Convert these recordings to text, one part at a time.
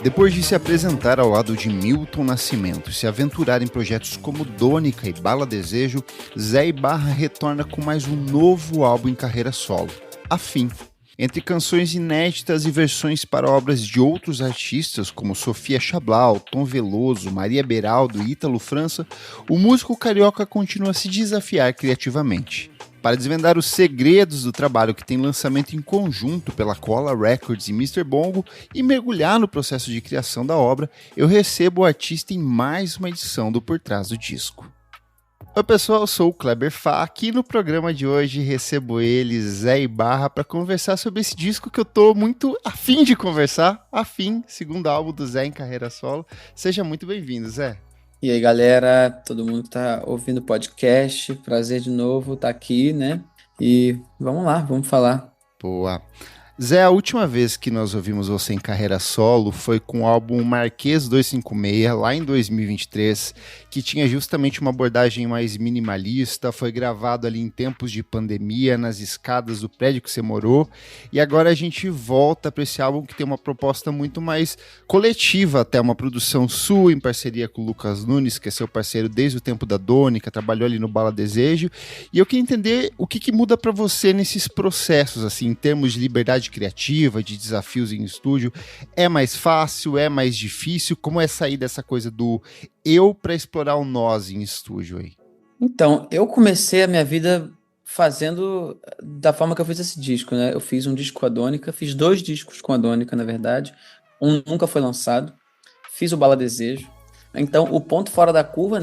Depois de se apresentar ao lado de Milton Nascimento e se aventurar em projetos como Dônica e Bala Desejo, Zé Ibarra retorna com mais um novo álbum em carreira solo, Afim. Entre canções inéditas e versões para obras de outros artistas como Sofia Chablau, Tom Veloso, Maria Beraldo e Ítalo França, o músico carioca continua a se desafiar criativamente. Para desvendar os segredos do trabalho que tem lançamento em conjunto pela Cola Records e Mr. Bongo e mergulhar no processo de criação da obra, eu recebo o artista em mais uma edição do Por Trás do Disco. Oi pessoal, eu sou o Kleber Fá. Aqui no programa de hoje recebo ele, Zé Ibarra, para conversar sobre esse disco que eu tô muito afim de conversar. Afim, segundo álbum do Zé em carreira solo. Seja muito bem-vindo, Zé. E aí, galera, todo mundo que tá ouvindo o podcast, prazer de novo estar aqui, né? E vamos lá, vamos falar. Boa. Zé, a última vez que nós ouvimos você em carreira solo foi com o álbum Marquês 256, lá em 2023, que tinha justamente uma abordagem mais minimalista, foi gravado ali em tempos de pandemia, nas escadas do prédio que você morou, e agora a gente volta para esse álbum que tem uma proposta muito mais coletiva, até uma produção sua, em parceria com o Lucas Nunes, que é seu parceiro desde o tempo da Dônica, trabalhou ali no Bala Desejo, e eu queria entender o que muda para você nesses processos, assim, em termos de liberdade criativa, de desafios em estúdio. É mais fácil, é mais difícil? Como é sair dessa coisa do eu para explorar o nós em estúdio aí? Então, eu comecei a minha vida fazendo da forma que eu fiz esse disco, né? Eu fiz um disco com a Dônica, fiz 2 discos com a Dônica, na verdade. Um nunca foi lançado. Fiz o Bala Desejo. Então, o ponto fora da curva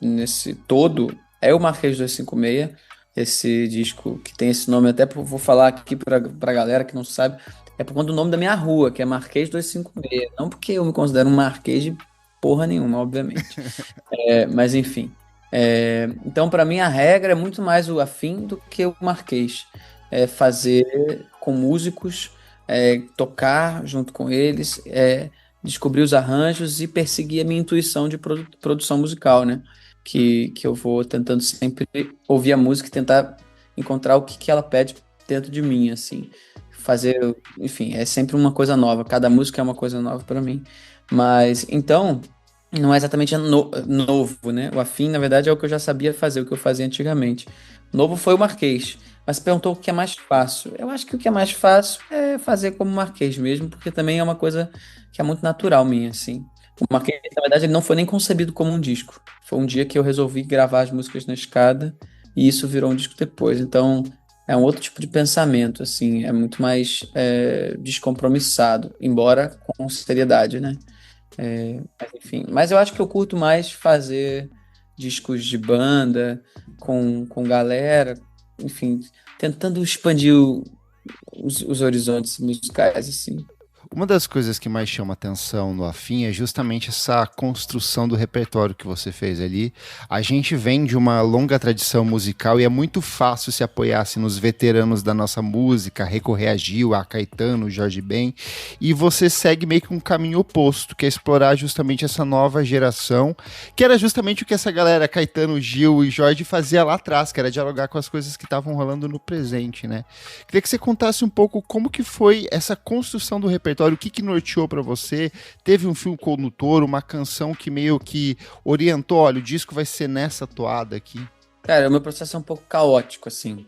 nesse todo é o Marquês 256. Esse disco que tem esse nome, até vou falar aqui pra galera que não sabe, é por conta do nome da minha rua, que é Marquês 256. Não porque eu me considero um marquês de porra nenhuma, obviamente. Mas enfim. Então, para mim, a regra é muito mais o afim do que o marquês. É fazer com músicos, tocar junto com eles, descobrir os arranjos e perseguir a minha intuição de produção musical, né? Que eu vou tentando sempre ouvir a música e tentar encontrar o que ela pede dentro de mim, assim. Fazer, enfim, é sempre uma coisa nova. Cada música é uma coisa nova para mim. Mas, então, não é exatamente novo, né? O afim, na verdade, é o que eu já sabia fazer, o que eu fazia antigamente. Novo foi o Marquês. Mas perguntou o que é mais fácil. Eu acho que o que é mais fácil é fazer como Marquês mesmo, porque também é uma coisa que é muito natural minha, assim. O Marquês, na verdade, ele não foi nem concebido como um disco. Foi um dia que eu resolvi gravar as músicas na escada e isso virou um disco depois. Então, é um outro tipo de pensamento, assim. É muito mais descompromissado, embora com seriedade, né? Mas, enfim. Mas eu acho que eu curto mais fazer discos de banda, com galera, enfim, tentando expandir os horizontes musicais, assim. Uma das coisas que mais chama atenção no Afim é justamente essa construção do repertório que você fez ali. A gente vem de uma longa tradição musical e é muito fácil se apoiar assim, nos veteranos da nossa música, recorrer a Gil, a Caetano, Jorge Ben, e você segue meio que um caminho oposto, que é explorar justamente essa nova geração, que era justamente o que essa galera, Caetano, Gil e Jorge, fazia lá atrás, que era dialogar com as coisas que estavam rolando no presente, né? Queria que você contasse um pouco como que foi essa construção do repertório, o que norteou para você? Teve um fio condutor, uma canção que meio que orientou, olha, o disco vai ser nessa toada aqui? Cara, o meu processo é um pouco caótico, assim.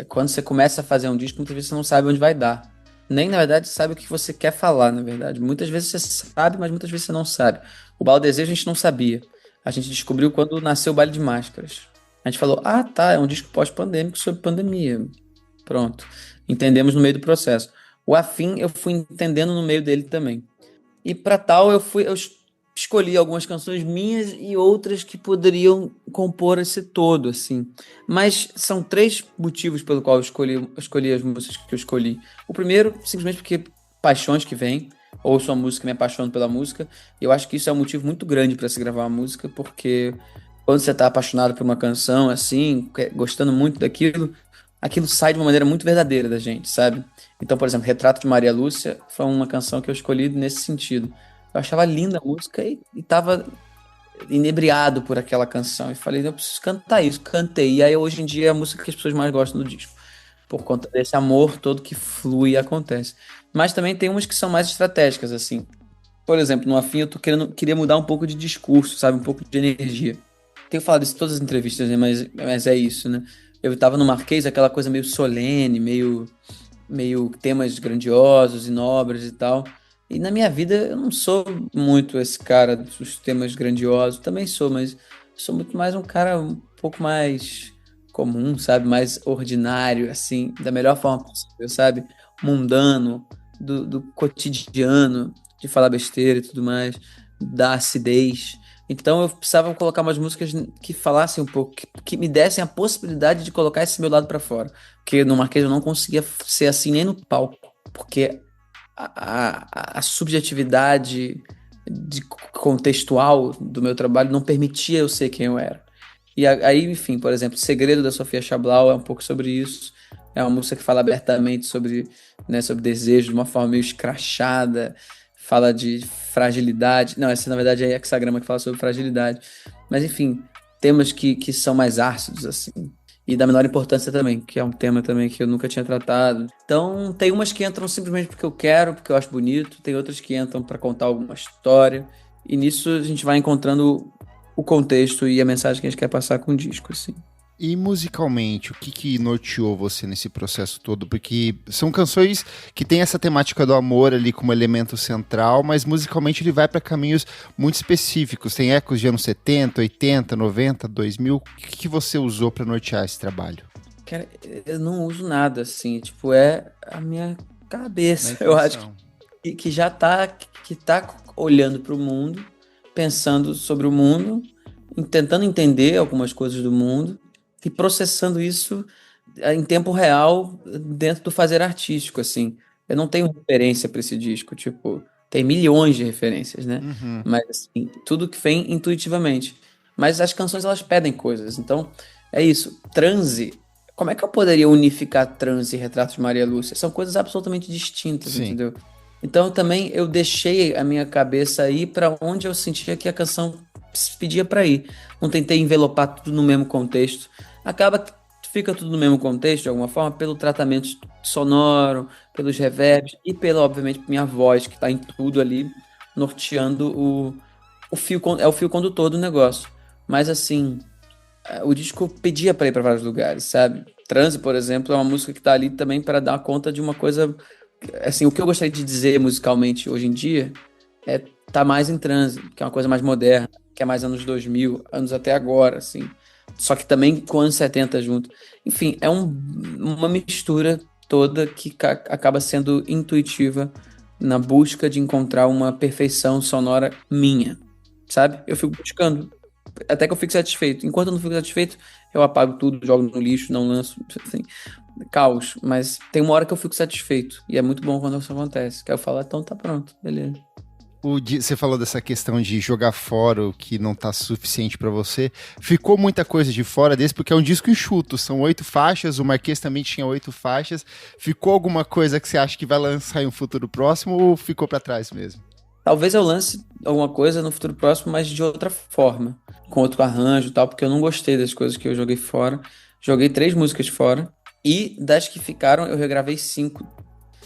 Quando você começa a fazer um disco, muitas vezes você não sabe onde vai dar. Nem, na verdade, sabe o que você quer falar, na verdade. Muitas vezes você sabe, mas muitas vezes você não sabe. O Bala Desejo a gente não sabia. A gente descobriu quando nasceu o Baile de Máscaras. A gente falou, ah, tá, é um disco pós-pandêmico sobre pandemia. Pronto. Entendemos no meio do processo. O Afim eu fui entendendo no meio dele também. E para tal eu escolhi algumas canções minhas e outras que poderiam compor esse todo, assim. Mas são 3 motivos pelo qual eu escolhi as músicas que eu escolhi. O primeiro, simplesmente porque paixões que vêm, ouço a música e me apaixono pela música. E eu acho que isso é um motivo muito grande para se gravar uma música, porque quando você está apaixonado por uma canção, assim, gostando muito daquilo, aquilo sai de uma maneira muito verdadeira da gente, sabe? Então, por exemplo, Retrato de Maria Lúcia foi uma canção que eu escolhi nesse sentido. Eu achava linda a música e tava inebriado por aquela canção. E falei, eu preciso cantar isso. Cantei. E aí, hoje em dia, é a música que as pessoas mais gostam do disco. por conta desse amor todo que flui e acontece. Mas também tem umas que são mais estratégicas, assim. Por exemplo, no Afim queria mudar um pouco de discurso, sabe? Um pouco de energia. Tenho falado isso em todas as entrevistas, né? Mas é isso, né? Eu tava no Marquês, aquela coisa meio solene, meio temas grandiosos e nobres e tal. E na minha vida eu não sou muito esse cara dos temas grandiosos, também sou, mas sou muito mais um cara um pouco mais comum, sabe? Mais ordinário, assim, da melhor forma possível, sabe? Mundano, do cotidiano, de falar besteira e tudo mais, da acidez. Então eu precisava colocar umas músicas que falassem um pouco, que me dessem a possibilidade de colocar esse meu lado pra fora. Porque no Marquês eu não conseguia ser assim nem no palco, porque a subjetividade contextual do meu trabalho não permitia eu ser quem eu era. E aí, enfim, por exemplo, Segredo da Sofia Chablau é um pouco sobre isso. É uma música que fala abertamente sobre, né, sobre desejo de uma forma meio escrachada, fala de fragilidade. Não, essa na verdade é Hexagrama que fala sobre fragilidade. Mas enfim, temas que são mais ácidos, assim. E da menor importância também, que é um tema também que eu nunca tinha tratado. Então, tem umas que entram simplesmente porque eu quero, porque eu acho bonito, tem outras que entram para contar alguma história. E nisso a gente vai encontrando o contexto e a mensagem que a gente quer passar com o disco, assim. E musicalmente, o que norteou você nesse processo todo? Porque são canções que têm essa temática do amor ali como elemento central, mas musicalmente ele vai para caminhos muito específicos. Tem ecos de anos 70, 80, 90, 2000. O que você usou para nortear esse trabalho? Cara, eu não uso nada, assim, tipo, é a minha cabeça. Na Eu acho intuição. que já tá olhando para o mundo, pensando sobre o mundo, tentando entender algumas coisas do mundo e processando isso em tempo real dentro do fazer artístico, assim. Eu não tenho referência para esse disco, tipo, tem milhões de referências, né? Uhum. Mas assim, tudo que vem intuitivamente. Mas as canções elas pedem coisas, então é isso. Transe. Como é que eu poderia unificar Transe e Retratos de Maria Lúcia? São coisas absolutamente distintas, Sim. entendeu? Então também eu deixei a minha cabeça ir para onde eu sentia que a canção pedia para ir. Não tentei envelopar tudo no mesmo contexto. Acaba que fica tudo no mesmo contexto, de alguma forma, pelo tratamento sonoro, pelos reverbs e pela, obviamente, minha voz, que está em tudo ali, norteando é o fio condutor do negócio. Mas assim, o disco pedia para ir para vários lugares, sabe? Transe, por exemplo, é uma música que tá ali também para dar conta de uma coisa, assim, o que eu gostaria de dizer musicalmente hoje em dia é tá mais em transe, que é uma coisa mais moderna, que é mais anos 2000, anos até agora, assim. Só que também com anos 70 junto. Enfim, é uma mistura toda que acaba sendo intuitiva na busca de encontrar uma perfeição sonora minha, sabe? Eu fico buscando até que eu fique satisfeito. Enquanto eu não fico satisfeito, eu apago tudo, jogo no lixo, não lanço, assim, caos. Mas tem uma hora que eu fico satisfeito. E é muito bom quando isso acontece. Que aí eu falo, então tá pronto, beleza. Você falou dessa questão de jogar fora o que não tá suficiente pra você. Ficou muita coisa de fora desse, porque é um disco enxuto, são 8 faixas, o Marquês também tinha 8 faixas. Ficou alguma coisa que você acha que vai lançar em um futuro próximo ou ficou pra trás mesmo? Talvez eu lance alguma coisa no futuro próximo, mas de outra forma. Com outro arranjo e tal, porque eu não gostei das coisas que eu joguei fora. Joguei 3 músicas fora. E das que ficaram, eu regravei 5.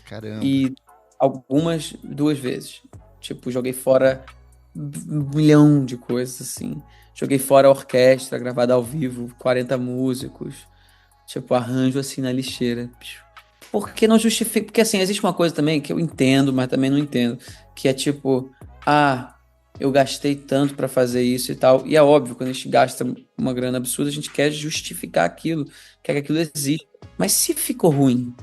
Caramba. E algumas 2 vezes. Tipo, joguei fora um milhão de coisas, assim. Joguei fora a orquestra gravada ao vivo, 40 músicos. Tipo, arranjo assim na lixeira. Porque não justifica. Porque assim, existe uma coisa também que eu entendo, mas também não entendo. Que é tipo, ah, eu gastei tanto pra fazer isso e tal. E é óbvio, quando a gente gasta uma grana absurda, a gente quer justificar aquilo, quer que aquilo exista. Mas se ficou ruim,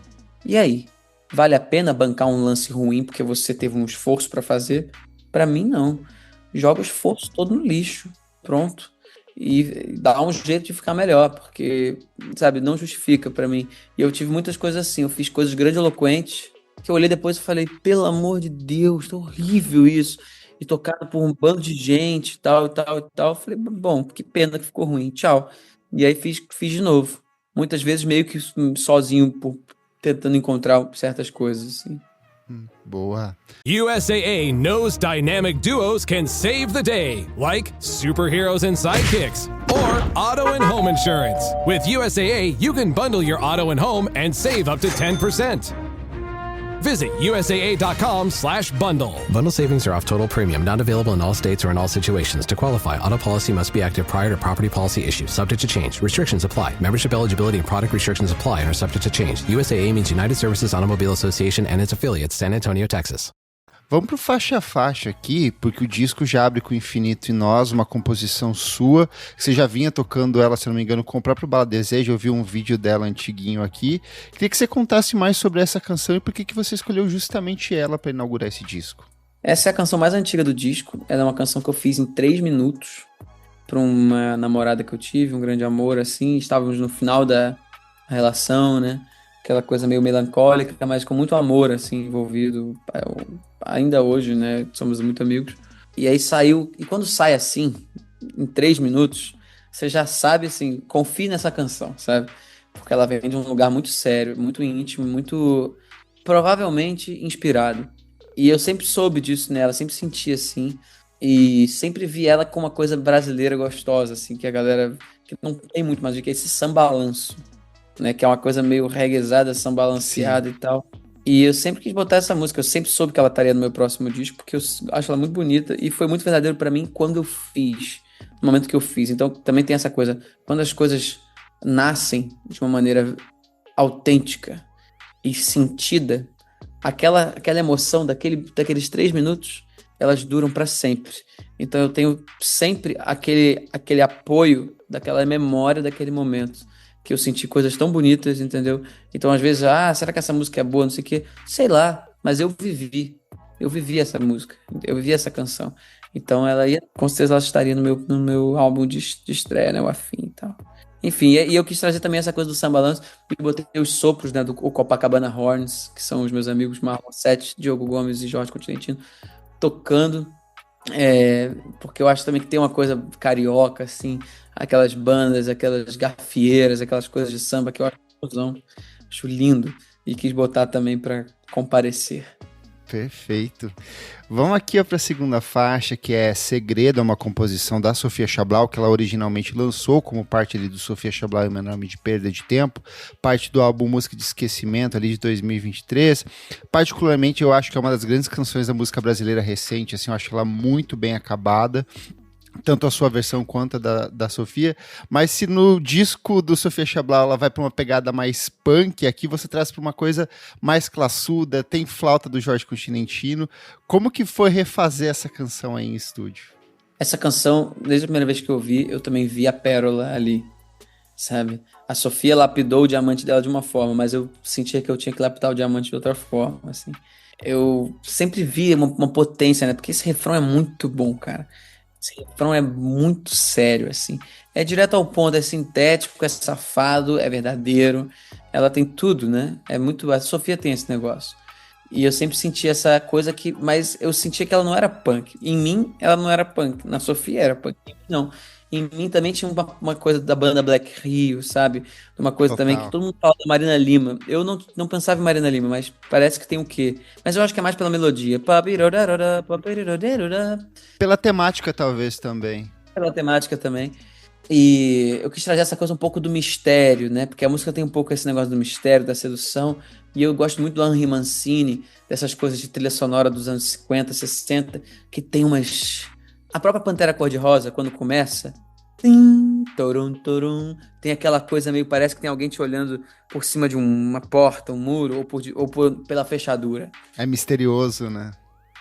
e aí? Vale a pena bancar um lance ruim porque você teve um esforço pra fazer? Pra mim, não. Joga o esforço todo no lixo. Pronto. E dá um jeito de ficar melhor, porque, sabe, não justifica pra mim. E eu tive muitas coisas assim. Eu fiz coisas grandiloquentes que eu olhei depois e falei, pelo amor de Deus, tá horrível isso. E tocado por um bando de gente, e tal, e tal, e tal. Eu falei, bom, que pena que ficou ruim, tchau. E aí fiz de novo. Muitas vezes meio que sozinho, tentando encontrar certas coisas, assim. Boa. USAA knows dynamic duos can save the day, like superheroes and sidekicks, or auto and home insurance. With USAA, you can bundle your auto and home and save up to 10%. Visit USAA.com/bundle. Bundle savings are off total premium, not available in all states or in all situations. To qualify, auto policy must be active prior to property policy issue, subject to change. Restrictions apply. Membership eligibility and product restrictions apply and are subject to change. USAA means United Services Automobile Association and its affiliates, San Antonio, Texas. Vamos pro faixa a faixa aqui, porque o disco já abre com Infinito e Nós, uma composição sua. Você já vinha tocando ela, se não me engano, com o próprio Bala Desejo. Eu vi um vídeo dela antiguinho aqui. Queria que você contasse mais sobre essa canção e por que você escolheu justamente ela para inaugurar esse disco. Essa é a canção mais antiga do disco. Ela é uma canção que eu fiz em 3 minutos para uma namorada que eu tive, um grande amor, assim. Estávamos no final da relação, né? Aquela coisa meio melancólica, mas com muito amor, assim, envolvido. Ainda hoje, né? Somos muito amigos. E aí saiu... E quando sai assim, em 3 minutos, você já sabe, assim, confie nessa canção, sabe? Porque ela vem de um lugar muito sério, muito íntimo, muito... provavelmente inspirado. E eu sempre soube disso nela, sempre senti assim. E sempre vi ela como uma coisa brasileira gostosa, assim, que a galera... que não tem muito mais do que esse sambalanço, né, que é uma coisa meio reguezada, sambalanceada e tal. E eu sempre quis botar essa música, eu sempre soube que ela estaria no meu próximo disco, porque eu acho ela muito bonita e foi muito verdadeiro pra mim quando eu fiz, no momento que eu fiz. Então também tem essa coisa, quando as coisas nascem de uma maneira autêntica e sentida, aquela emoção daqueles 3 minutos, elas duram pra sempre. Então eu tenho sempre aquele apoio daquela memória daquele momento, que eu senti coisas tão bonitas, entendeu? Então, às vezes, será que essa música é boa? Não sei o quê. Sei lá, mas eu vivi essa música, eu vivi essa canção. Então, com certeza ela estaria no meu álbum de estreia, né? O Afim e tal. Enfim, e eu quis trazer também essa coisa do sambalanço, e botei os sopros, né, do Copacabana Horns, que são os meus amigos Marlon Sete, Diogo Gomes e Jorge Continentino, tocando, porque eu acho também que tem uma coisa carioca, assim, aquelas bandas, aquelas gafieiras, aquelas coisas de samba que eu acho lindo, e quis botar também para comparecer. Perfeito. Vamos aqui para a segunda faixa, que é Segredo, é uma composição da Sofia Chablau, que ela originalmente lançou como parte ali do Sofia Chablau e Meu Nome de Perda de Tempo, parte do álbum Música de Esquecimento ali de 2023. Particularmente eu acho que é uma das grandes canções da música brasileira recente, assim, eu acho ela muito bem acabada, tanto a sua versão quanto a da Sofia, mas se no disco do Sofia Chablau ela vai para uma pegada mais punk, aqui você traz para uma coisa mais classuda, tem flauta do Jorge Continentino. Como que foi refazer essa canção aí em estúdio? Essa canção, desde a primeira vez que eu ouvi, eu também vi a pérola ali, sabe? A Sofia lapidou o diamante dela de uma forma, mas eu sentia que eu tinha que lapidar o diamante de outra forma, assim. Eu sempre vi uma potência, né? Porque esse refrão é muito bom, cara. Esse refrão é muito sério, assim. É direto ao ponto, é sintético, é safado, é verdadeiro. Ela tem tudo, né? A Sofia tem esse negócio. E eu sempre senti essa coisa mas eu sentia que ela não era punk. Em mim, ela não era punk. Na Sofia era punk. Em mim, não. Em mim também tinha uma coisa da banda Black Rio, sabe? Uma coisa Total. também que todo mundo fala da Marina Lima. Eu não pensava em Marina Lima, mas parece que tem o quê? Mas eu acho que é mais pela melodia. Pela temática, talvez, também. Pela temática também. E eu quis trazer essa coisa um pouco do mistério, né? Porque a música tem um pouco esse negócio do mistério, da sedução. E eu gosto muito do Henry Mancini, dessas coisas de trilha sonora dos anos 50, 60, que tem umas... A própria Pantera Cor-de-Rosa, quando começa, torum, torum, tem aquela coisa meio, parece que tem alguém te olhando por cima de uma porta, um muro, pela fechadura. É misterioso, né?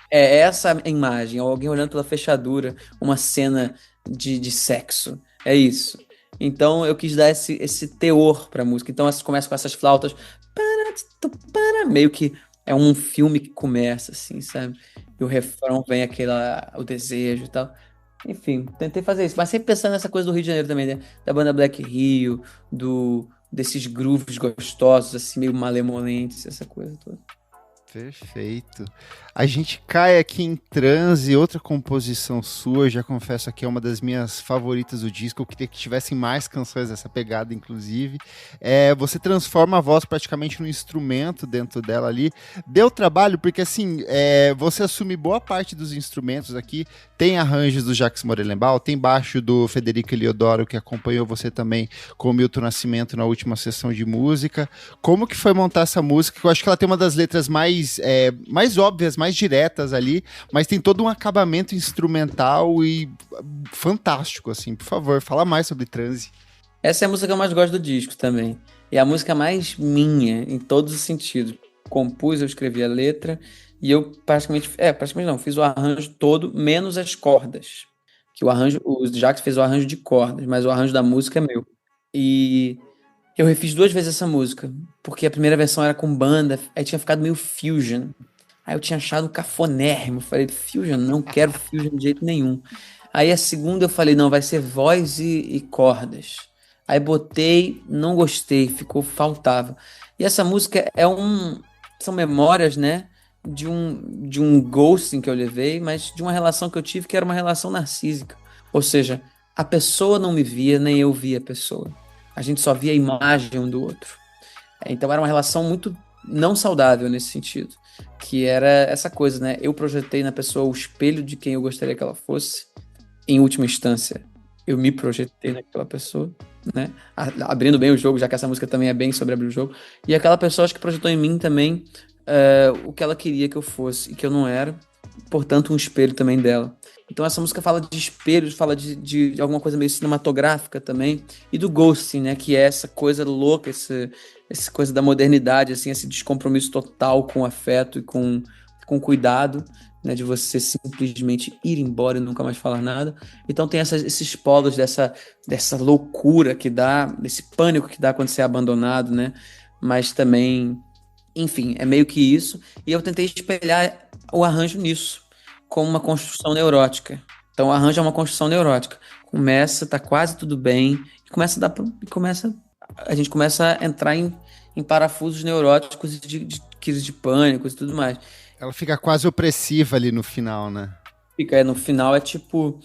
É essa a imagem, alguém olhando pela fechadura, uma cena de sexo. É isso. Então eu quis dar esse teor pra música. Então começa com essas flautas, meio que é um filme que começa, assim, sabe? E o refrão vem o desejo e tal. Enfim, tentei fazer isso. Mas sempre pensando nessa coisa do Rio de Janeiro também, né? Da banda Black Rio, desses grooves gostosos, assim, meio malemolentes, essa coisa toda. Perfeito. A gente cai aqui em transe, outra composição sua, já confesso que é uma das minhas favoritas do disco, eu queria que tivessem mais canções dessa pegada, inclusive. Você transforma a voz praticamente num instrumento dentro dela ali. Deu trabalho, porque assim, você assume boa parte dos instrumentos aqui, tem arranjos do Jacques Morelenbaum, tem baixo do Federico Eliodoro, que acompanhou você também com o Milton Nascimento na última sessão de música. Como que foi montar essa música? Eu acho que ela tem uma das letras mais óbvias, mais diretas ali, mas tem todo um acabamento instrumental e fantástico, assim. Por favor, fala mais sobre Transe. Essa é a música que eu mais gosto do disco também. E a música mais minha, em todos os sentidos. Compus, eu escrevi a letra, e eu praticamente não, fiz o arranjo todo, menos as cordas. Que o Jacques fez o arranjo de cordas, mas o arranjo da música é meu. E eu refiz 2 vezes essa música, porque a primeira versão era com banda, aí tinha ficado meio fusion. Aí eu tinha achado cafonérrimo, falei, fusion, não quero fusion de jeito nenhum. Aí a segunda eu falei, não, vai ser voz e cordas. Aí botei, não gostei, faltava. E essa música são memórias, né, de um ghosting que eu levei, mas de uma relação que eu tive que era uma relação narcísica. Ou seja, a pessoa não me via, nem eu via a pessoa. A gente só via a imagem um do outro. Então era uma relação muito não saudável nesse sentido. Que era essa coisa, né? Eu projetei na pessoa o espelho de quem eu gostaria que ela fosse. Em última instância, eu me projetei naquela pessoa, né? Abrindo bem o jogo, já que essa música também é bem sobre abrir o jogo. E aquela pessoa acho que projetou em mim também o que ela queria que eu fosse e que eu não era. Portanto, um espelho também dela. Então essa música fala de espelhos, fala de alguma coisa meio cinematográfica também, e do ghosting, né, que é essa coisa louca, essa coisa da modernidade, assim, esse descompromisso total com afeto e com cuidado, né, de você simplesmente ir embora e nunca mais falar nada. Então tem esses polos dessa loucura que dá, desse pânico que dá quando você é abandonado, né, mas também, enfim, é meio que isso, e eu tentei espelhar o arranjo nisso, como uma construção neurótica. Então o arranjo é uma construção neurótica. Tá quase tudo bem, a gente começa a entrar em parafusos neuróticos e de crises de pânico e tudo mais. Ela fica quase opressiva ali no final, né? No final é tipo...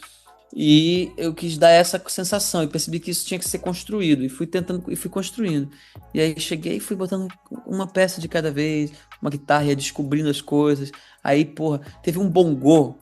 E eu quis dar essa sensação e percebi que isso tinha que ser construído e fui construindo. E aí cheguei e fui botando uma peça de cada vez, uma guitarra, ia descobrindo as coisas. Aí, teve um bongô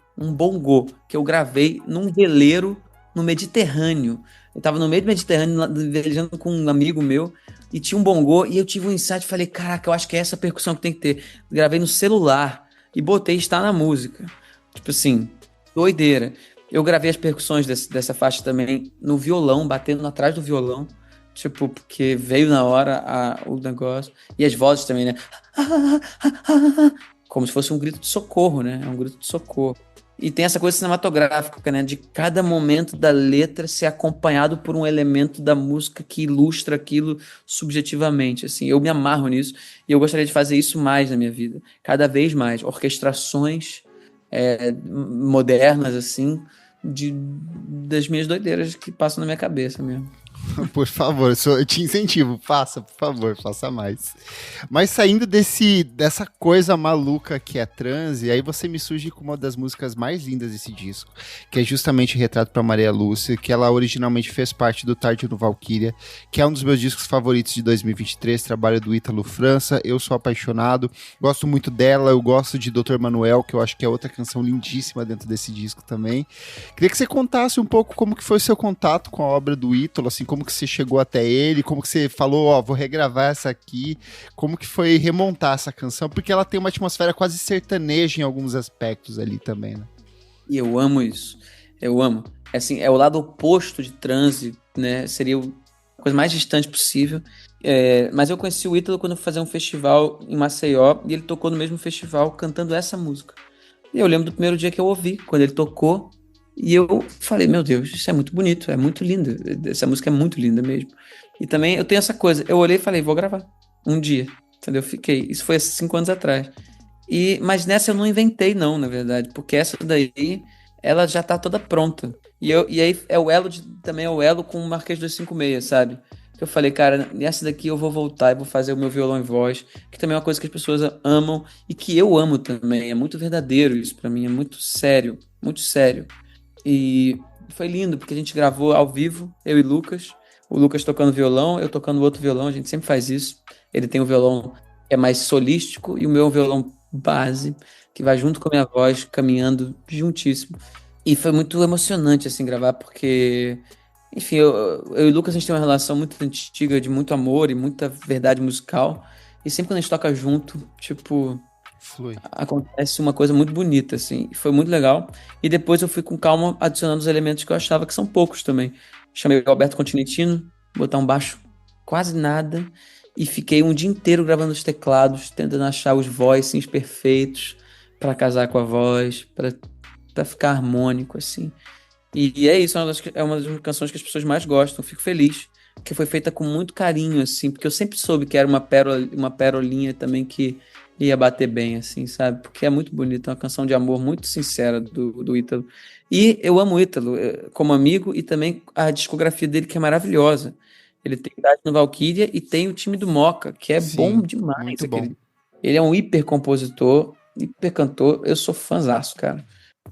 que eu gravei num veleiro no Mediterrâneo. Eu tava no meio do Mediterrâneo, velejando com um amigo meu, e tinha um bongô, e eu tive um insight, falei, caraca, eu acho que é essa percussão que tem que ter. Gravei no celular e botei Está na Música. Tipo assim, doideira. Eu gravei as percussões dessa faixa também no violão, batendo atrás do violão. Tipo, porque veio na hora o negócio. E as vozes também, né? Como se fosse um grito de socorro, né? É um grito de socorro. E tem essa coisa cinematográfica, né? De cada momento da letra ser acompanhado por um elemento da música que ilustra aquilo subjetivamente, assim. Eu me amarro nisso e eu gostaria de fazer isso mais na minha vida. Cada vez mais. Orquestrações modernas, assim, das minhas doideiras que passam na minha cabeça mesmo. Por favor, eu te incentivo, faça, por favor, faça mais. Mas saindo dessa coisa maluca que é transe, aí você me surge com uma das músicas mais lindas desse disco, que é justamente Retrato para Maria Lúcia, que ela originalmente fez parte do Tarde no Valkyria, que é um dos meus discos favoritos de 2023, trabalho do Ítalo França. Eu sou apaixonado, gosto muito dela, eu gosto de Dr. Manuel, que eu acho que é outra canção lindíssima dentro desse disco também. Queria que você contasse um pouco como que foi o seu contato com a obra do Ítalo, assim, como que você chegou até ele, como que você falou, vou regravar essa aqui, como que foi remontar essa canção, porque ela tem uma atmosfera quase sertaneja em alguns aspectos ali também, né? E eu amo isso, eu amo. Assim, é o lado oposto de transe, né, seria a coisa mais distante possível, mas eu conheci o Ítalo quando eu fui fazer um festival em Maceió, e ele tocou no mesmo festival cantando essa música. E eu lembro do primeiro dia que eu ouvi, quando ele tocou, e eu falei, meu Deus, isso é muito bonito, é muito lindo, essa música é muito linda mesmo. E também eu tenho essa coisa, eu olhei e falei, vou gravar, um dia, entendeu? Fiquei, isso foi 5 anos atrás. Mas nessa eu não inventei não, na verdade, porque essa daí, ela já tá toda pronta. E aí também é o elo com o Marquês 256, sabe? que eu falei, cara, nessa daqui eu vou voltar e vou fazer o meu violão e voz, que também é uma coisa que as pessoas amam e que eu amo também. É muito verdadeiro isso pra mim, é muito sério, muito sério. E foi lindo, porque a gente gravou ao vivo, eu e Lucas. O Lucas tocando violão, eu tocando outro violão, a gente sempre faz isso. Ele tem um violão que é mais solístico e o meu é um violão base, que vai junto com a minha voz, caminhando juntíssimo. E foi muito emocionante, assim, gravar, porque, enfim, eu e o Lucas, a gente tem uma relação muito antiga, de muito amor e muita verdade musical. E sempre quando a gente toca junto, tipo, Flui. acontece uma coisa muito bonita, assim. E foi muito legal. E depois eu fui com calma adicionando os elementos que eu achava que são poucos também. Chamei o Alberto Continentino, botar um baixo quase nada. E fiquei um dia inteiro gravando os teclados, tentando achar os voicings perfeitos para casar com a voz, para ficar harmônico, assim. E é isso, é uma das canções que as pessoas mais gostam. Fico feliz que foi feita com muito carinho, assim, porque eu sempre soube que era uma perolinha também que ia bater bem, assim, sabe? Porque é muito bonita, é uma canção de amor muito sincera do Ítalo. E eu amo o Ítalo como amigo e também a discografia dele que é maravilhosa. Ele tem idade no Valkyria e tem o time do Moca, que é bom Sim, demais. muito bom. Ele é um hiper compositor, hiper cantor. Eu sou fãzaço, cara.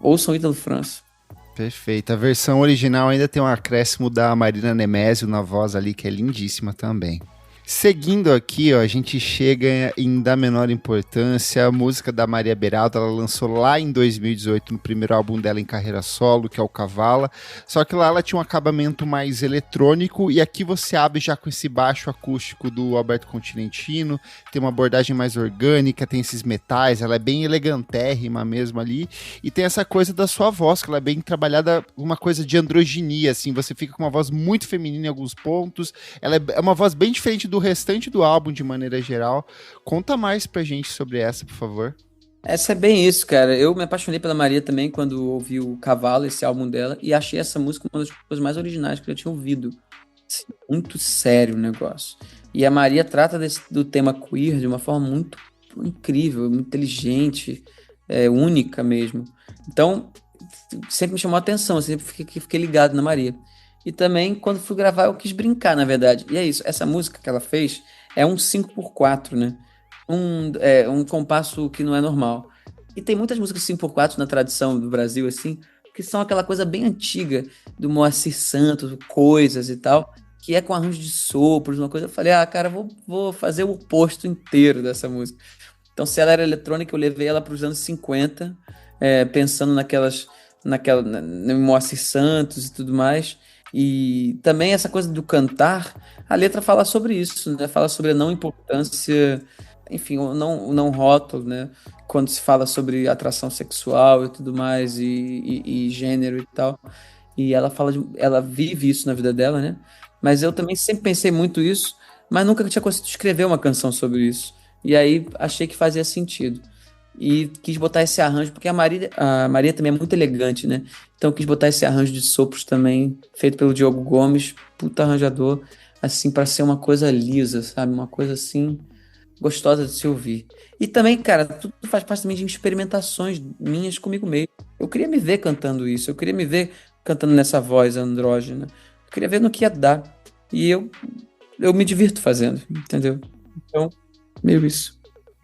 Ouçam Ítalo França. Perfeito. A versão original ainda tem um acréscimo da Marina Nemésio na voz ali, que é lindíssima também. Seguindo aqui, ó, a gente chega em Da Menor Importância, a música da Maria Beraldo, ela lançou lá em 2018, no primeiro álbum dela em carreira solo, que é o Cavala, só que lá ela tinha um acabamento mais eletrônico, e aqui você abre já com esse baixo acústico do Alberto Continentino, tem uma abordagem mais orgânica, tem esses metais, ela é bem elegantérrima mesmo ali, e tem essa coisa da sua voz, que ela é bem trabalhada, uma coisa de androginia, assim, você fica com uma voz muito feminina em alguns pontos, ela é uma voz bem diferente do restante do álbum de maneira geral. Conta mais pra gente sobre essa, por favor. Essa é bem isso, cara. Eu me apaixonei pela Maria também quando ouvi o Cavalo, esse álbum dela, e achei essa música uma das coisas mais originais que eu já tinha ouvido. Assim, muito sério o negócio. E a Maria trata do tema queer de uma forma muito incrível, muito inteligente, única mesmo. Então, sempre me chamou a atenção, sempre fiquei ligado na Maria. E também, quando fui gravar, eu quis brincar, na verdade. E é isso, essa música que ela fez é um 5x4, né? Um compasso que não é normal. E tem muitas músicas 5x4 na tradição do Brasil, assim, que são aquela coisa bem antiga do Moacir Santos, coisas e tal, que é com arranjo de sopros, uma coisa. Eu falei, cara, vou fazer o oposto inteiro dessa música. Então, se ela era eletrônica, eu levei ela para os anos 50, pensando no Moacir Santos e tudo mais. E também essa coisa do cantar, a letra fala sobre isso, né? Fala sobre a não importância, enfim, o não rótulo, né? Quando se fala sobre atração sexual e tudo mais, e gênero e tal. E ela vive isso na vida dela, né? Mas eu também sempre pensei muito isso, mas nunca tinha conseguido escrever uma canção sobre isso. E aí achei que fazia sentido. E quis botar esse arranjo, porque a Maria também é muito elegante, né? Então quis botar esse arranjo de sopros também, feito pelo Diogo Gomes, puta arranjador, assim, para ser uma coisa lisa, sabe? Uma coisa assim, gostosa de se ouvir. E também, cara, tudo faz parte também de experimentações minhas comigo mesmo. Eu queria me ver cantando isso, eu queria me ver cantando nessa voz andrógena. Eu queria ver no que ia dar. E eu me divirto fazendo, entendeu? Então, meio isso.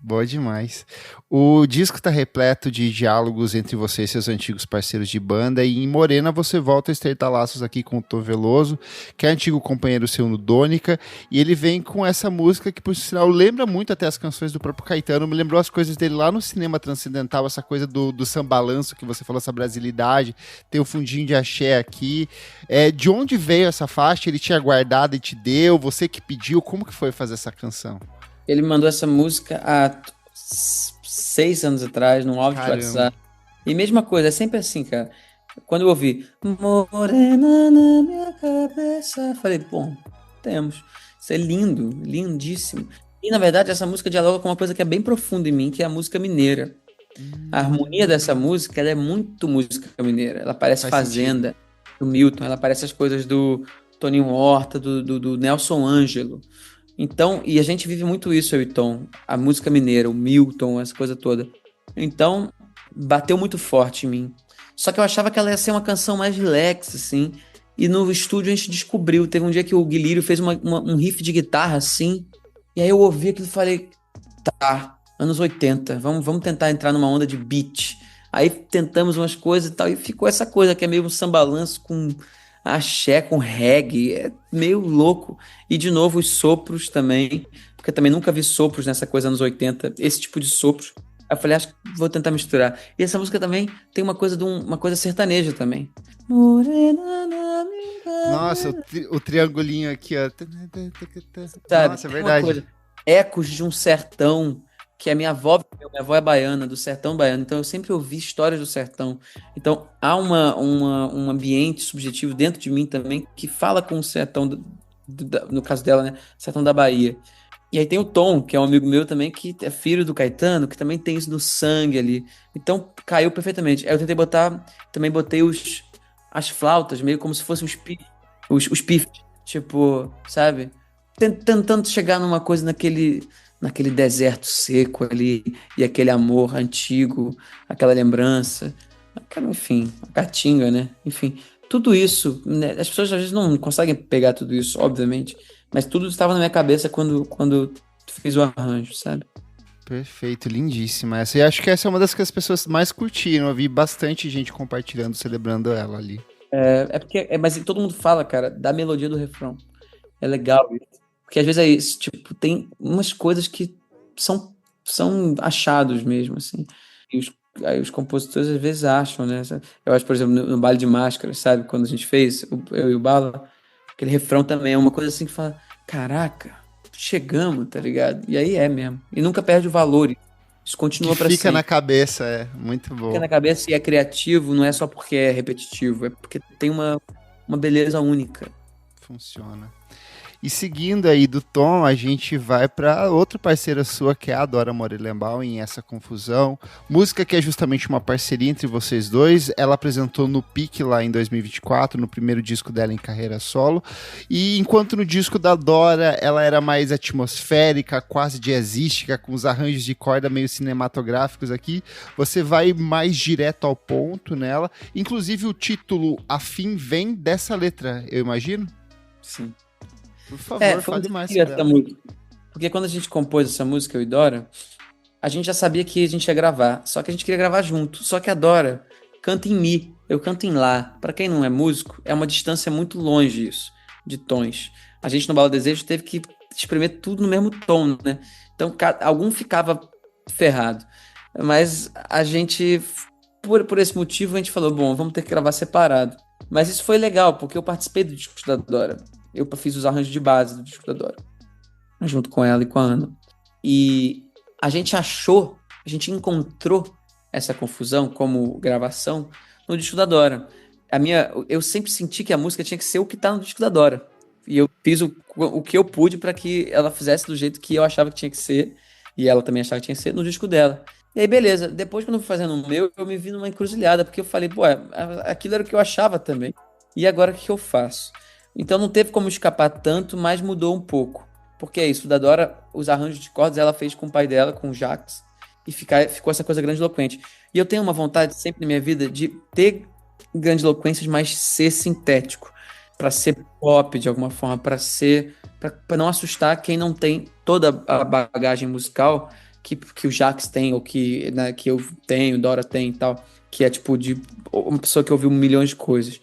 Boa demais. O disco está repleto de diálogos entre você e seus antigos parceiros de banda, e em Morena você volta a estreitar laços aqui com o Tom Veloso, que é antigo companheiro seu no Dônica, e ele vem com essa música que, por sinal, lembra muito até as canções do próprio Caetano, me lembrou as coisas dele lá no Cinema Transcendental, essa coisa do sambalanço que você falou, essa brasilidade, tem o fundinho de axé aqui. De onde veio essa faixa? Ele tinha guardado e te deu? Você que pediu? Como que foi fazer essa canção? Ele me mandou essa música há 6 anos atrás, num áudio de WhatsApp. E mesma coisa, é sempre assim, cara. Quando eu ouvi Morena na minha cabeça, falei, bom, temos. Isso é lindo, lindíssimo. E, na verdade, essa música dialoga com uma coisa que é bem profunda em mim, que é a música mineira. A harmonia dessa música, ela é muito música mineira. Ela parece Fazenda, do Milton, ela parece as coisas do Toninho Horta, do Nelson Ângelo. Então, e a gente vive muito isso, eu e Tom, a música mineira, o Milton, essa coisa toda. Então, bateu muito forte em mim. Só que eu achava que ela ia ser uma canção mais relax, assim, E no estúdio a gente descobriu. Teve um dia que o Guilírio fez um riff de guitarra assim. E aí eu ouvi aquilo e falei, tá, anos 80, vamos tentar entrar numa onda de beat. Aí tentamos umas coisas e tal, e ficou essa coisa que é meio um sambalanço com axé, com reggae, é meio louco. E de novo os sopros também, porque eu também nunca vi sopros nessa coisa anos 80, esse tipo de sopros. Aí eu falei, acho que vou tentar misturar. E essa música também tem uma coisa uma coisa sertaneja também. Morena na minha Nossa, o triangulinho aqui, ó. sabe? Nossa, é Tem uma verdade. coisa, ecos de um sertão, que a minha avó é baiana, do sertão baiano, então eu sempre ouvi histórias do sertão. Então há um ambiente subjetivo dentro de mim também que fala com o sertão, no caso dela, né? Sertão da Bahia. E aí tem o Tom, que é um amigo meu também, que é filho do Caetano, que também tem isso no sangue ali. Então caiu perfeitamente. Aí eu tentei também botei as flautas, meio como se fossem os pifes, tipo, sabe? Tentando chegar numa coisa naquele deserto seco ali, e aquele amor antigo, aquela lembrança, enfim, a caatinga, né? Enfim, tudo isso, né? As pessoas às vezes não conseguem pegar tudo isso, obviamente, mas tudo estava na minha cabeça quando fiz o arranjo, sabe? Perfeito, lindíssima essa. E acho que essa é uma das que as pessoas mais curtiram. Eu vi bastante gente compartilhando, celebrando ela ali. Mas todo mundo fala, cara, da melodia do refrão. É legal isso. Porque às vezes é isso, tipo, tem umas coisas que são achados mesmo, assim. E aí os compositores às vezes acham, né? Eu acho, por exemplo, no Baile de Máscaras, sabe? Quando a gente fez, eu e o Bala, aquele refrão também é uma coisa assim que fala, caraca, chegamos, tá ligado? E aí é mesmo. E nunca perde o valor. Isso Que continua pra fica na sempre. cabeça, é muito Fica bom. na cabeça e é criativo, não é só porque é repetitivo, é porque tem uma beleza única. Funciona. E seguindo aí do Tom, a gente vai para outra parceira sua, que é a Dora Morelenbaum, em Essa Confusão. Música que é justamente uma parceria entre vocês dois. Ela apresentou no Pique lá em 2024, no primeiro disco dela em carreira solo. E enquanto no disco da Dora ela era mais atmosférica, quase jazzística, com os arranjos de corda meio cinematográficos aqui, você vai mais direto ao ponto nela. Inclusive o título Afim vem dessa letra, eu imagino? Sim. Por favor, Foi um fale mais desafio sobre essa ela. música. Porque quando a gente compôs essa música, eu e Dora, a gente já sabia que a gente ia gravar. Só que a gente queria gravar junto. Só que a Dora canta em Mi, eu canto em Lá. Pra quem não é músico, é uma distância muito longe isso, de tons. A gente no Bala Desejo teve que espremer tudo no mesmo tom, né? Então algum ficava ferrado. Mas a gente, por esse motivo, a gente falou, bom, vamos ter que gravar separado. Mas isso foi legal, porque eu participei do disco da Dora. Eu fiz os arranjos de base do disco da Dora, junto com ela e com a Ana. E a gente encontrou essa confusão como gravação no disco da Dora. Eu sempre senti que a música tinha que ser o que tá no disco da Dora. E eu fiz o que eu pude para que ela fizesse do jeito que eu achava que tinha que ser, e ela também achava que tinha que ser, no disco dela. E aí, beleza. Depois, quando eu fui fazendo o meu, eu me vi numa encruzilhada, porque eu falei, pô, aquilo era o que eu achava também. E agora o que eu faço? Então não teve como escapar tanto, mas mudou um pouco. Porque é isso, da Dora, os arranjos de cordas ela fez com o pai dela, com o Jax, e ficou essa coisa grandiloquente. E eu tenho uma vontade sempre na minha vida de ter grandiloquências, mas ser sintético, para ser pop de alguma forma, para não assustar quem não tem toda a bagagem musical que o Jax tem, ou que, né, que eu tenho, Dora tem e tal, que é tipo de uma pessoa que ouviu milhões de coisas.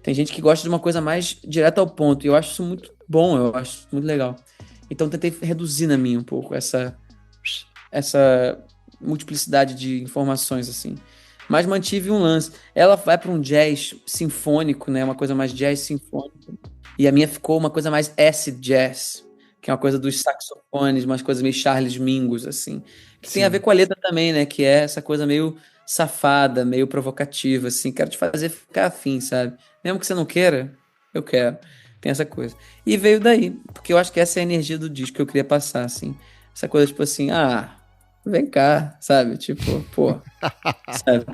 Tem gente que gosta de uma coisa mais direta ao ponto, e eu acho isso muito bom, eu acho isso muito legal. Então tentei reduzir na minha um pouco essa multiplicidade de informações, assim. Mas mantive um lance. Ela vai para um jazz sinfônico, né? Uma coisa mais jazz sinfônico. E a minha ficou uma coisa mais acid jazz, que é uma coisa dos saxofones, umas coisas meio Charles Mingus, assim. Que tem a ver Sim. com a letra também, né? Que é essa coisa meio safada, meio provocativa, assim. Quero te fazer ficar afim, sabe? Mesmo que você não queira, eu quero. Tem essa coisa. E veio daí, porque eu acho que essa é a energia do disco que eu queria passar, assim. Essa coisa, tipo assim, vem cá, sabe? Tipo, pô, sabe?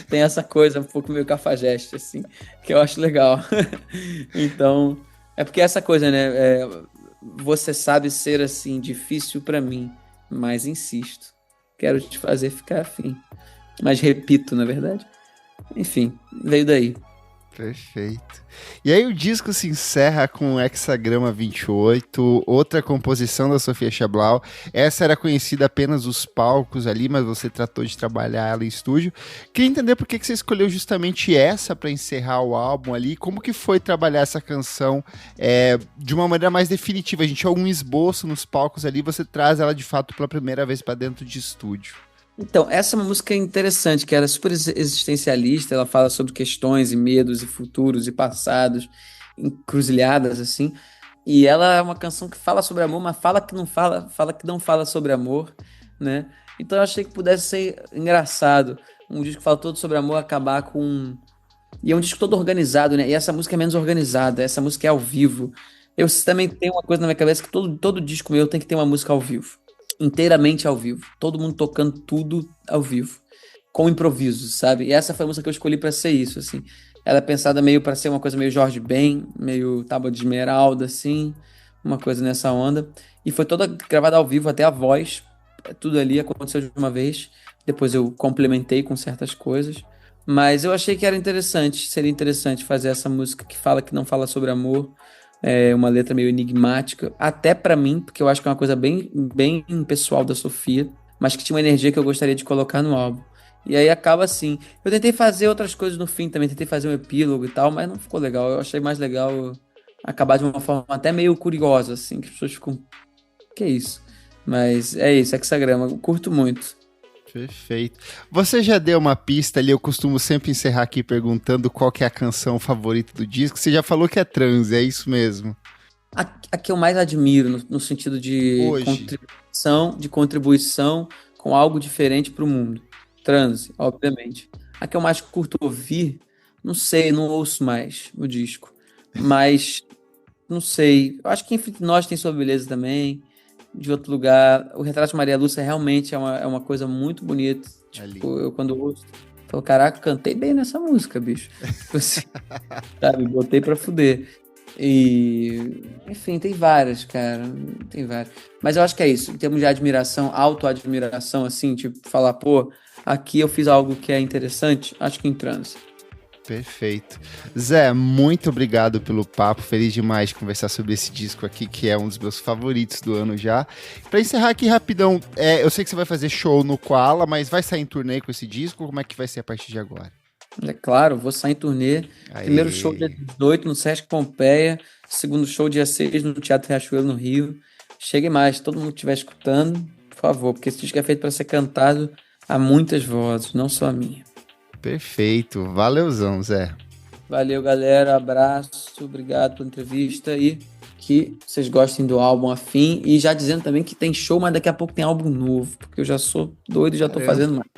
Tem essa coisa um pouco meio cafajeste, assim, que eu acho legal. Então, é porque essa coisa, né? Você sabe ser, assim, difícil pra mim, mas insisto. Quero te fazer ficar afim. Mas repito, na verdade. Enfim, veio daí. Perfeito. E aí o disco se encerra com Hexagrama 28, outra composição da Sofia Chablau. Essa era conhecida apenas dos palcos ali, mas você tratou de trabalhar ela em estúdio. Queria entender por que você escolheu justamente essa para encerrar o álbum ali. Como que foi trabalhar essa canção de uma maneira mais definitiva? A gente tinha algum esboço nos palcos ali, você traz ela de fato pela primeira vez para dentro de estúdio. Então, essa é uma música interessante, que era super existencialista, ela fala sobre questões e medos e futuros e passados, encruzilhadas, assim, e ela é uma canção que fala sobre amor, mas fala que não fala sobre amor, né? Então eu achei que pudesse ser engraçado, um disco que fala todo sobre amor, acabar com... E é um disco todo organizado, né? E essa música é menos organizada, essa música é ao vivo. Eu também tenho uma coisa na minha cabeça que todo disco meu tem que ter uma música ao vivo. Inteiramente ao vivo, todo mundo tocando tudo ao vivo, com improviso, sabe? E essa foi a música que eu escolhi pra ser isso, assim. Ela é pensada meio pra ser uma coisa meio Jorge Ben, meio Tábua de Esmeralda, assim, uma coisa nessa onda. E foi toda gravada ao vivo, até a voz, tudo ali aconteceu de uma vez. Depois eu complementei com certas coisas. Mas eu achei que era interessante, seria interessante fazer essa música que fala que não fala sobre amor, uma letra meio enigmática, até pra mim, porque eu acho que é uma coisa bem, bem pessoal da Sofia, mas que tinha uma energia que eu gostaria de colocar no álbum. E aí acaba assim. Eu tentei fazer outras coisas no fim também, tentei fazer um epílogo e tal, mas não ficou legal. Eu achei mais legal acabar de uma forma até meio curiosa, assim, que as pessoas ficam... Que é isso? Mas é isso, Hexagrama, eu curto muito. Perfeito. Você já deu uma pista ali, eu costumo sempre encerrar aqui perguntando qual que é a canção favorita do disco. Você já falou que é Transe, é isso mesmo? A que eu mais admiro, no sentido de Hoje. contribuição com algo diferente pro mundo. Transe, obviamente. A que eu mais curto ouvir, não sei, não ouço mais o disco. Mas, não sei. Eu acho que Entre Nós tem sua beleza também. De outro lugar. O Retrato de Maria Lúcia realmente é uma coisa muito bonita. Tipo, eu quando ouço, falo, caraca, cantei bem nessa música, bicho. Tipo assim, sabe, botei pra fuder. E, enfim, tem várias, cara. Tem várias. Mas eu acho que é isso. Em termos de admiração, autoadmiração, assim, tipo, falar, pô, aqui eu fiz algo que é interessante, acho que em Transe. Perfeito. Zé, muito obrigado pelo papo. Feliz demais de conversar sobre esse disco aqui, que é um dos meus favoritos do ano já. Pra encerrar aqui rapidão, eu sei que você vai fazer show no Koala, mas vai sair em turnê com esse disco? Como é que vai ser a partir de agora? É claro, vou sair em turnê. Aê. Primeiro show dia 18 no Sesc Pompeia. Segundo show dia 6 no Teatro Riachuelo, no Rio. Chegue mais, todo mundo que estiver escutando, por favor, porque esse disco é feito para ser cantado a muitas vozes, não só a minha. Perfeito. Valeuzão, Zé. Valeu, galera. Abraço. Obrigado pela entrevista e que vocês gostem do álbum Afim. E já dizendo também que tem show, mas daqui a pouco tem álbum novo, porque eu já sou doido e já tô fazendo mais.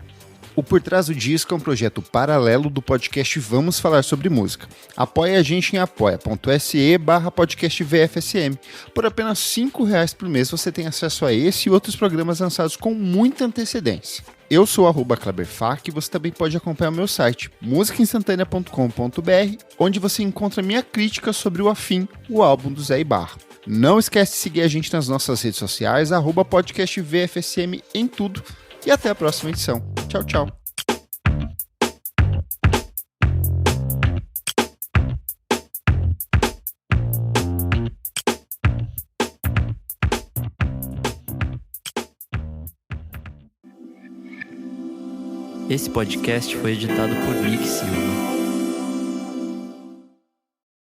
O Por Trás do Disco é um projeto paralelo do podcast Vamos Falar Sobre Música. Apoie a gente em apoia.se/podcast VFSM. Por apenas R$5 por mês você tem acesso a esse e outros programas lançados com muita antecedência. Eu sou @KleberFak e você também pode acompanhar o meu site, musicainstantanea.com.br, onde você encontra minha crítica sobre o Afim, o álbum do Zé Ibarra. Não esquece de seguir a gente nas nossas redes sociais, @podcastvfsm em tudo. E até a próxima edição. Tchau, tchau. Esse podcast foi editado por Nick Silva.